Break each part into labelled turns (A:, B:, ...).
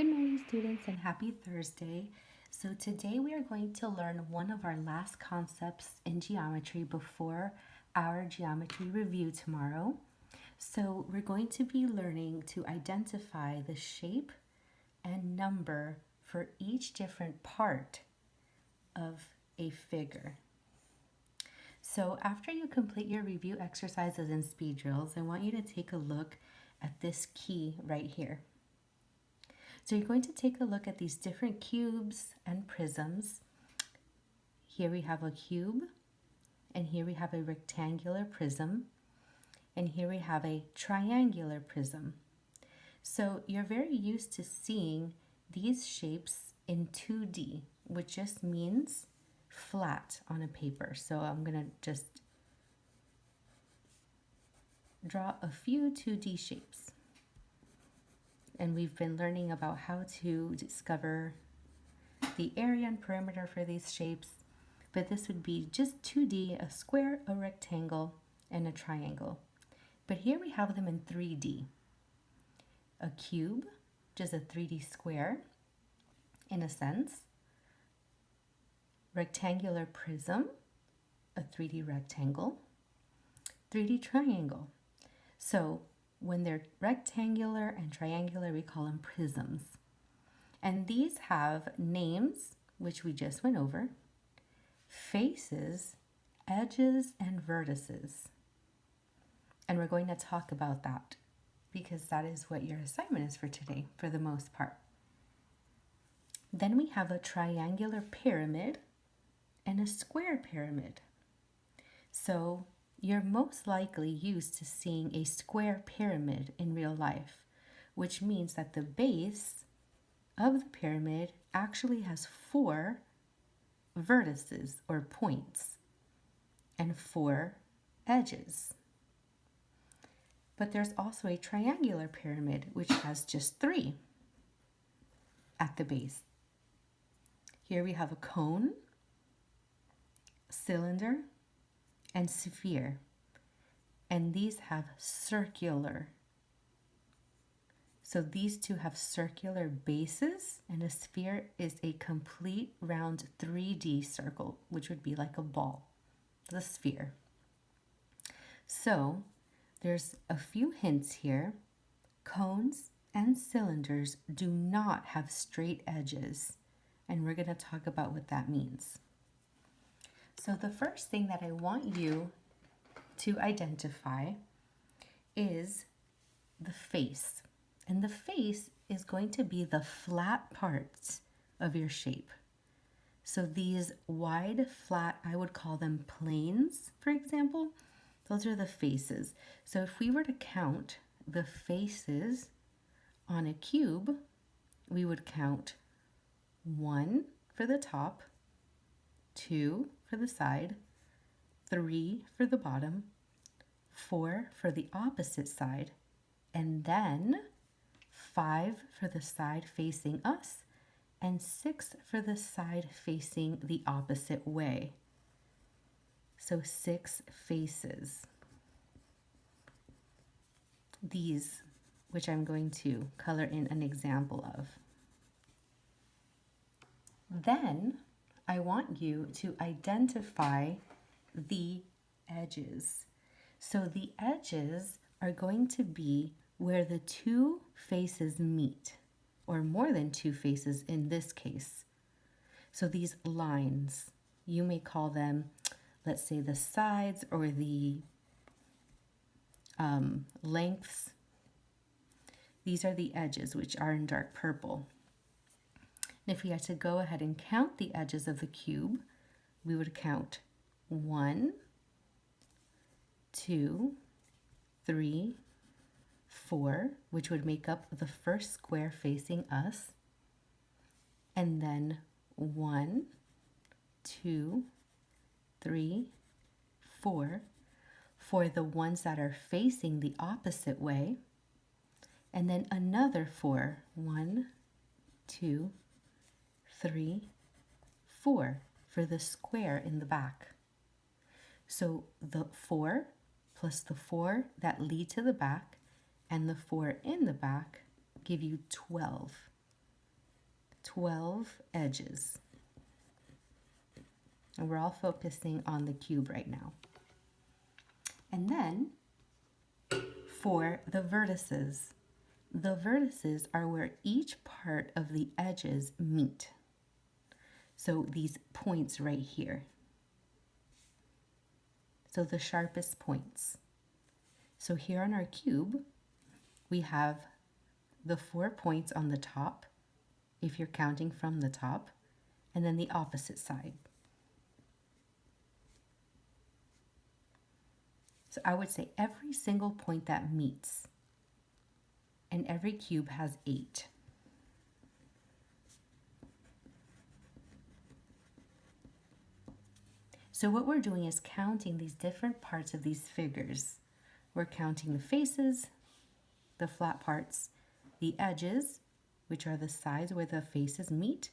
A: Good morning, students, and happy Thursday. So today we are going to learn one of our last concepts in geometry before our geometry review tomorrow. So we're going to be learning to identify the shape and number for each different part of a figure. So after you complete your review exercises and speed drills, I want you to take a look at this key right here. So you're going to take a look at these different cubes and prisms. Here we have a cube, and here we have a rectangular prism, and here we have a triangular prism. So you're very used to seeing these shapes in 2D, which just means flat on a paper. So I'm going to just draw a few 2D shapes. And we've been learning about how to discover the area and perimeter for these shapes, but this would be just 2D, a square, a rectangle, and a triangle. But here we have them in 3D. A cube, just a 3D square, in a sense. Rectangular prism, a 3D rectangle. 3D triangle. So when they're rectangular and triangular, we call them prisms. And these have names, which we just went over, faces, edges, and vertices. And we're going to talk about that because that is what your assignment is for today, for the most part. Then we have a triangular pyramid and a square pyramid. So you're most likely used to seeing a square pyramid in real life, which means that the base of the pyramid actually has 4 vertices or points and 4 edges. But there's also a triangular pyramid which has just 3 at the base. Here we have a cone, cylinder, and sphere, and these have circular. So these two have circular bases, and a sphere is a complete round 3D circle, which would be like a ball, the sphere. So there's a few hints here. Cones and cylinders do not have straight edges, and we're going to talk about what that means. So the first thing that I want you to identify is the face. And the face is going to be the flat parts of your shape. So these wide, flat, I would call them planes, for example. Those are the faces. So if we were to count the faces on a cube, we would count 1 for the top, 2 for the side, 3 for the bottom, 4 for the opposite side, and then 5 for the side facing us, and 6 for the side facing the opposite way. So 6 faces. These, which I'm going to color in an example of. Then I want you to identify the edges. So the edges are going to be where the 2 faces meet, or more than 2 faces in this case. So these lines, you may call them, let's say, the sides or the lengths. These are the edges, which are in dark purple. And if we had to go ahead and count the edges of the cube, we would count 1, 2, 3, 4, which would make up the first square facing us, and then 1, 2, 3, 4 for the ones that are facing the opposite way, and then another 4, 1, 2, 3, 4 for the square in the back. So the 4 plus the 4 that lead to the back and the 4 in the back give you 12. 12 edges. And we're all focusing on the cube right now. And then for the vertices are where each part of the edges meet. So these points right here. So the sharpest points. So here on our cube, we have the 4 points on the top, if you're counting from the top, and then the opposite side. So I would say every single point that meets, and every cube has 8. So what we're doing is counting these different parts of these figures. We're counting the faces, the flat parts, the edges, which are the sides where the faces meet,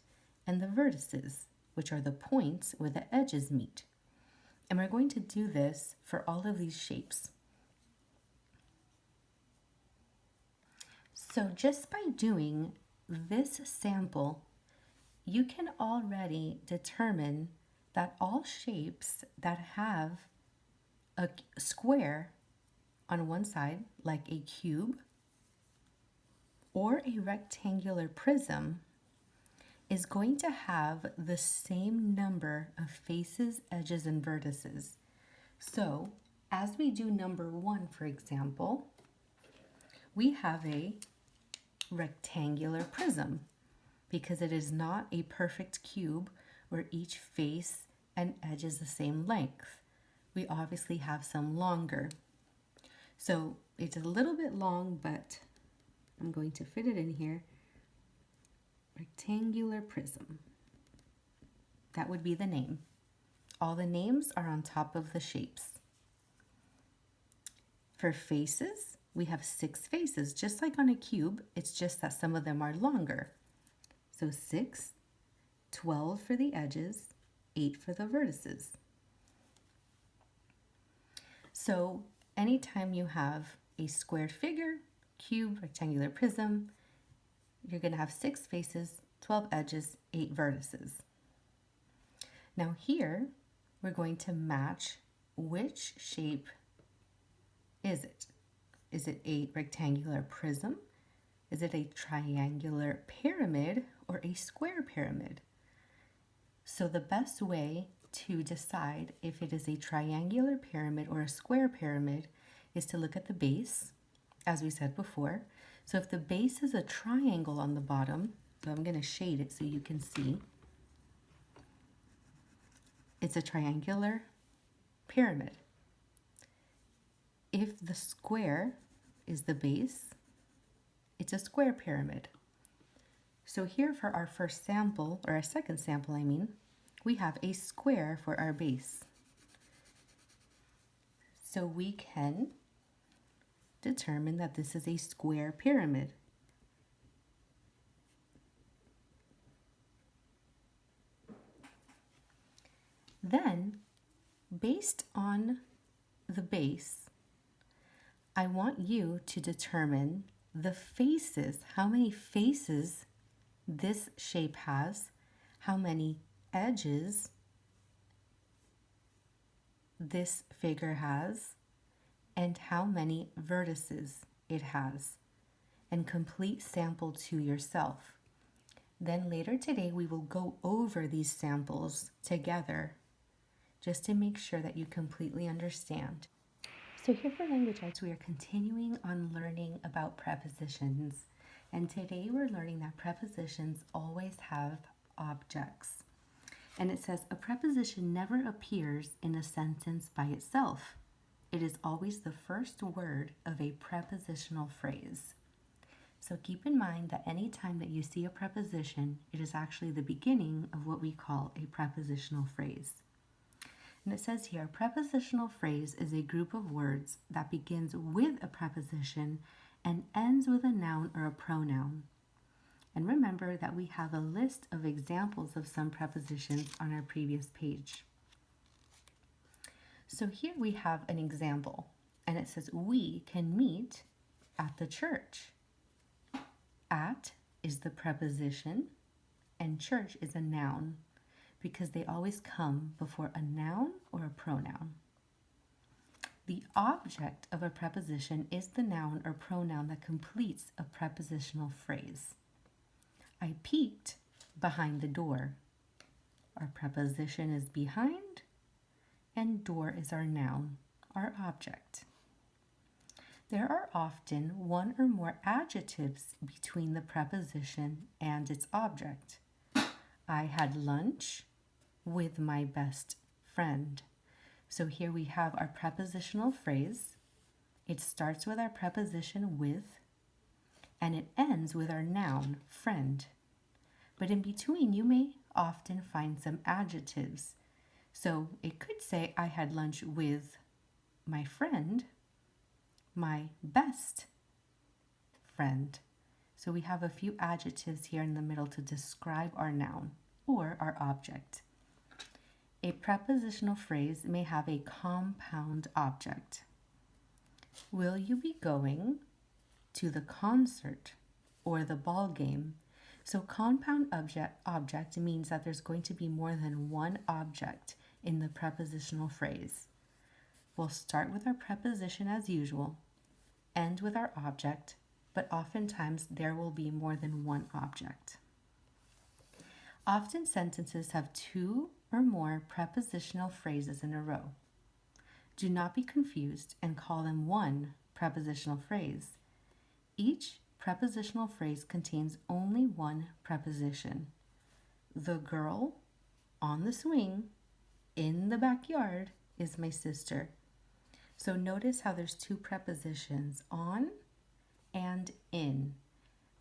A: and the vertices, which are the points where the edges meet. And we're going to do this for all of these shapes. So just by doing this sample, you can already determine that all shapes that have a square on one side, like a cube or a rectangular prism, is going to have the same number of faces, edges, and vertices. So as we do number 1, for example, we have a rectangular prism because it is not a perfect cube where each face and edge is the same length. We obviously have some longer. So it's a little bit long, but I'm going to fit it in here. Rectangular prism. That would be the name. All the names are on top of the shapes. For faces, we have 6 faces, just like on a cube. It's just that some of them are longer. So 6, 12 for the edges, 8 for the vertices. So anytime you have a squared figure, cube, rectangular prism, you're going to have 6 faces, 12 edges, 8 vertices. Now here, we're going to match which shape is it. Is it a rectangular prism? Is it a triangular pyramid or a square pyramid? So the best way to decide if it is a triangular pyramid or a square pyramid is to look at the base, as we said before. So if the base is a triangle on the bottom, so I'm going to shade it so you can see, it's a triangular pyramid. If the square is the base, it's a square pyramid. So here for our first sample, or our second sample, I mean, we have a square for our base. So we can determine that this is a square pyramid. Then, based on the base, I want you to determine the faces, how many faces this shape has, how many edges this figure has, and how many vertices it has, and complete sample to yourself. Then later today we will go over these samples together just to make sure that you completely understand. So here for Language Arts, we are continuing on learning about prepositions. And today we're learning that prepositions always have objects. And it says, a preposition never appears in a sentence by itself. It is always the first word of a prepositional phrase. So keep in mind that any time that you see a preposition, it is actually the beginning of what we call a prepositional phrase. And it says here, a prepositional phrase is a group of words that begins with a preposition and ends with a noun or a pronoun. And remember that we have a list of examples of some prepositions on our previous page. So here we have an example, and it says, we can meet at the church. At is the preposition, and church is a noun because they always come before a noun or a pronoun. The object of a preposition is the noun or pronoun that completes a prepositional phrase. I peeked behind the door. Our preposition is behind, and door is our noun, our object. There are often one or more adjectives between the preposition and its object. I had lunch with my best friend. So here we have our prepositional phrase. It starts with our preposition with, and it ends with our noun, friend. But in between, you may often find some adjectives. So it could say, I had lunch with my friend, my best friend. So we have a few adjectives here in the middle to describe our noun or our object. A prepositional phrase may have a compound object. Will you be going to the concert or the ball game? So compound object means that there's going to be more than one object in the prepositional phrase. We'll start with our preposition as usual, end with our object, but oftentimes there will be more than one object. Often sentences have two or more prepositional phrases in a row. Do not be confused and call them one prepositional phrase. Each prepositional phrase contains only one preposition. The girl on the swing in the backyard is my sister. So notice how there's two prepositions, on and in.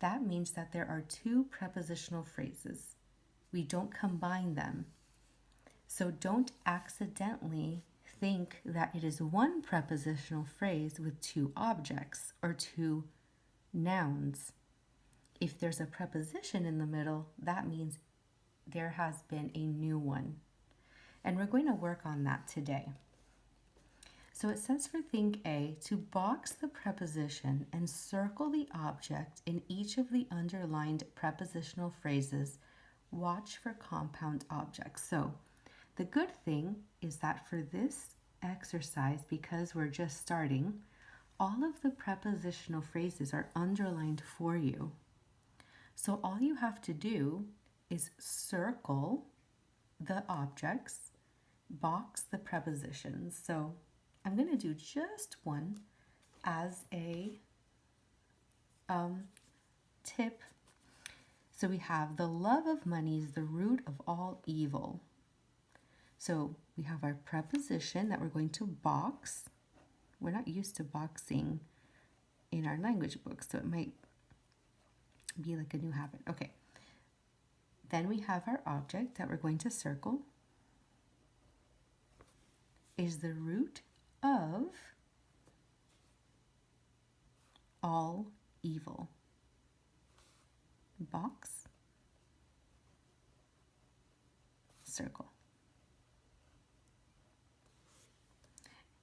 A: That means that there are two prepositional phrases. We don't combine them. So don't accidentally think that it is one prepositional phrase with two objects or two nouns. If there's a preposition in the middle, that means there has been a new one. And we're going to work on that today. So it says for think A to box the preposition and circle the object in each of the underlined prepositional phrases. Watch for compound objects. So the good thing is that for this exercise, because we're just starting, all of the prepositional phrases are underlined for you. So all you have to do is circle the objects, box the prepositions. So I'm going to do just one as a tip. So we have the love of money is the root of all evil. So we have our preposition that we're going to box. We're not used to boxing in our language book, so it might be like a new habit. Okay. Then we have our object that we're going to circle. Is the root of all evil. Box, circle.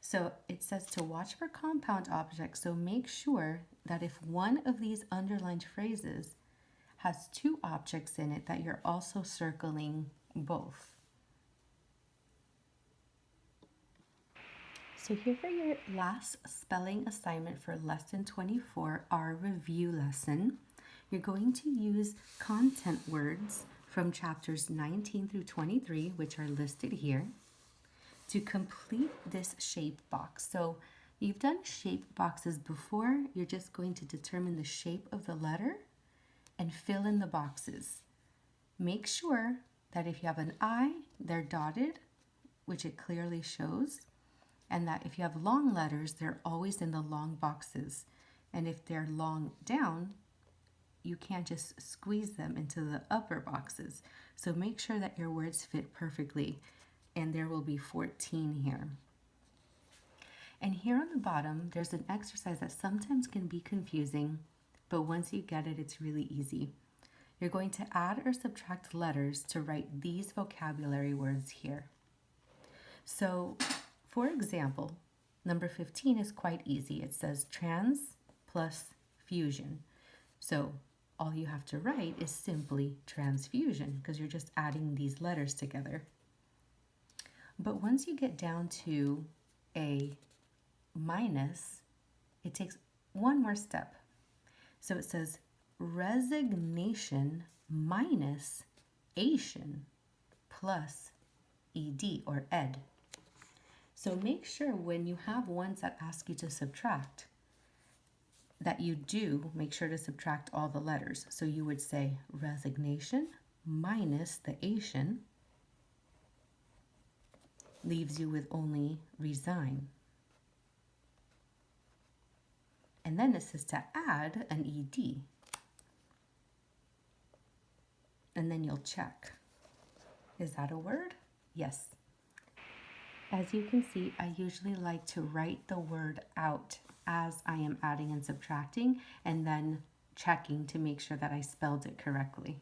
A: So it says to watch for compound objects, so make sure that if one of these underlined phrases has two objects in it, that you're also circling both. So here for your last spelling assignment for lesson 24, our review lesson. You're going to use content words from chapters 19 through 23, which are listed here, to complete this shape box. So you've done shape boxes before. You're just going to determine the shape of the letter and fill in the boxes. Make sure that if you have an I, they're dotted, which it clearly shows, and that if you have long letters, they're always in the long boxes. And if they're long down, you can't just squeeze them into the upper boxes. So make sure that your words fit perfectly, and there will be 14 here. And here on the bottom, there's an exercise that sometimes can be confusing, but once you get it, it's really easy. You're going to add or subtract letters to write these vocabulary words here. So, for example, number 15 is quite easy. It says trans plus fusion. So all you have to write is simply transfusion because you're just adding these letters together. But once you get down to a minus, it takes one more step. So it says resignation minus ation plus ed or ed. So make sure when you have ones that ask you to subtract, that you do make sure to subtract all the letters. So you would say resignation minus the ation leaves you with only resign. And then it says to add an ed. And then you'll check. Is that a word? Yes. As you can see, I usually like to write the word out as I am adding and subtracting and then checking to make sure that I spelled it correctly.